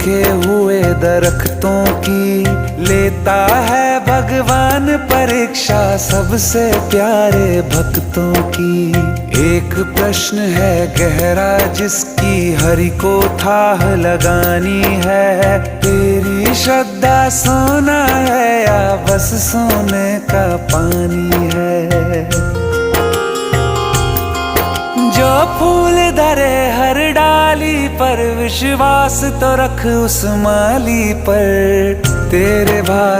सूखे हुए दरख्तों की लेता है भगवान परीक्षा सबसे प्यारे भक्तों की। एक प्रश्न है गहरा जिसकी हरि को थाह लगानी है, तेरी श्रद्धा सोना है या बस सोने का पानी है। जो फूल धरे हर डाली पर विश्वास तो रख उस माली पर, तेरे भाई